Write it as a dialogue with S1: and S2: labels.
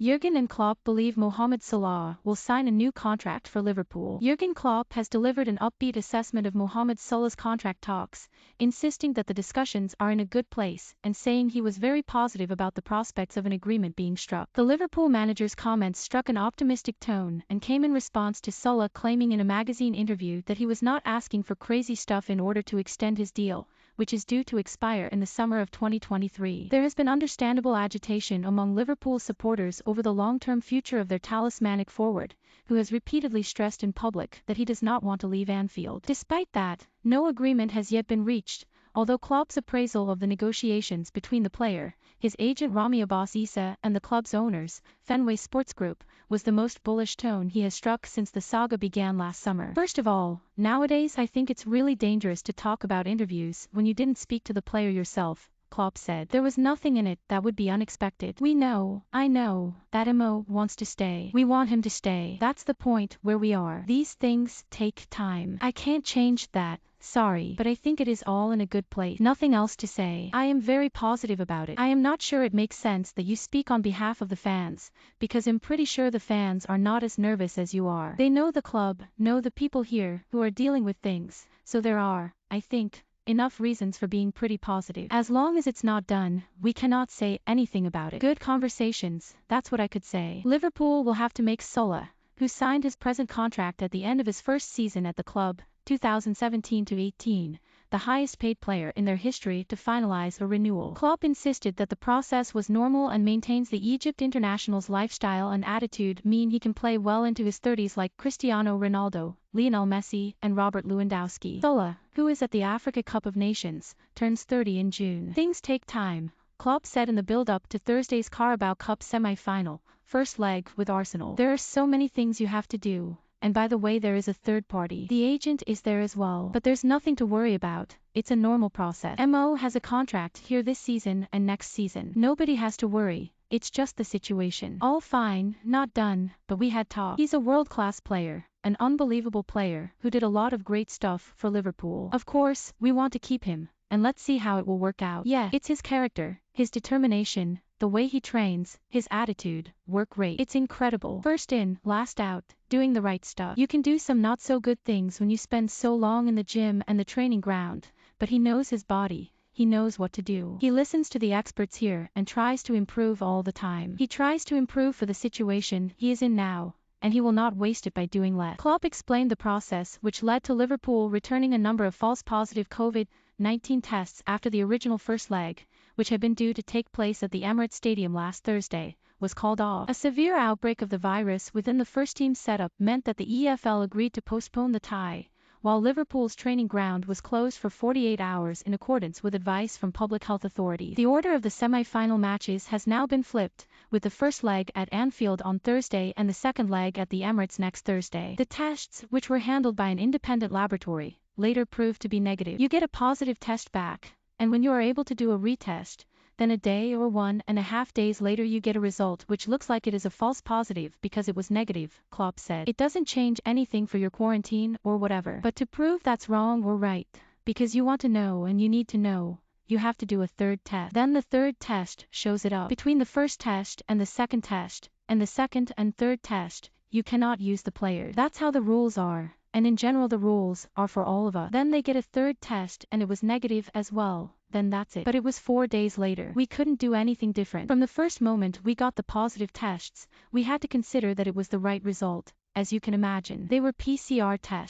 S1: Jurgen and Klop believe Mohamed Salah will sign a new contract for Liverpool. Jurgen Klopp has delivered an upbeat assessment of Mohamed Salah's contract talks, insisting that the discussions are in a good place and saying he was very positive about the prospects of an agreement being struck. The Liverpool manager's comments struck an optimistic tone and came in response to Salah claiming in a magazine interview that he was not asking for crazy stuff in order to extend his deal, which is due to expire in the summer of 2023. There has been understandable agitation among Liverpool supporters over the long-term future of their talismanic forward, who has repeatedly stressed in public that he does not want to leave Anfield. Despite that, no agreement has yet been reached, although Klopp's appraisal of the negotiations between the player, his agent Rami Abbas Issa and the club's owners, Fenway Sports Group, was the most bullish tone he has struck since the saga began last summer. First of all, nowadays I think it's really dangerous to talk about interviews when you didn't speak to the player yourself, Klopp said. There was nothing in it that would be unexpected. I know, that Mo wants to stay. We want him to stay. That's the point where we are. These things take time. I can't change that. Sorry, but I think it is all in a good place. Nothing else to say. I am very positive about it. I am not sure it makes sense that you speak on behalf of the fans, because I'm pretty sure the fans are not as nervous as you are. They know the club, know the people here who are dealing with things, so there are, I think, enough reasons for being pretty positive. As long as it's not done, we cannot say anything about it. Good conversations, that's what I could say. Liverpool will have to make Salah, who signed his present contract at the end of his first season at the club, 2017-18, the highest paid player in their history, to finalize a renewal. Klopp insisted that the process was normal and maintains the Egypt international's lifestyle and attitude mean he can play well into his 30s like Cristiano Ronaldo, Lionel Messi, and Robert Lewandowski. Salah, who is at the Africa Cup of Nations, turns 30 in June. Things take time, Klopp said in the build-up to Thursday's Carabao Cup semi-final, first leg with Arsenal. There are so many things you have to do. And by the way, there is a third party. The agent is there as well. But there's nothing to worry about. It's a normal process. Mo has a contract here this season and next season. Nobody has to worry. It's just the situation. All fine, not done, but we had talk. He's a world-class player, an unbelievable player who did a lot of great stuff for Liverpool. Of course, we want to keep him, and let's see how it will work out. Yeah, it's his character, his determination, the way he trains, his attitude, work rate. It's incredible. First in, last out, doing the right stuff. You can do some not so good things when you spend so long in the gym and the training ground, but he knows his body. He knows what to do. He listens to the experts here and tries to improve all the time. He tries to improve for the situation he is in now, and he will not waste it by doing less. Klopp explained the process which led to Liverpool returning a number of false positive COVID-19 tests after the original first leg, which had been due to take place at the Emirates Stadium last Thursday, was called off. A severe outbreak of the virus within the first-team setup meant that the EFL agreed to postpone the tie, while Liverpool's training ground was closed for 48 hours in accordance with advice from public health authorities. The order of the semi-final matches has now been flipped, with the first leg at Anfield on Thursday and the second leg at the Emirates next Thursday. The tests, which were handled by an independent laboratory, later proved to be negative. You get a positive test back, and when you are able to do a retest, then a day or 1.5 days later you get a result which looks like it is a false positive because it was negative, Klopp said. It doesn't change anything for your quarantine or whatever. But to prove that's wrong or right, because you want to know and you need to know, you have to do a third test. Then the third test shows it up. Between the first test and the second test, and the second and third test, you cannot use the players. That's how the rules are. And in general the rules are for all of us. Then they get a third test and it was negative as well, then that's it. But it was 4 days later. We couldn't do anything different. From the first moment we got the positive tests, we had to consider that it was the right result, as you can imagine. They were PCR tests.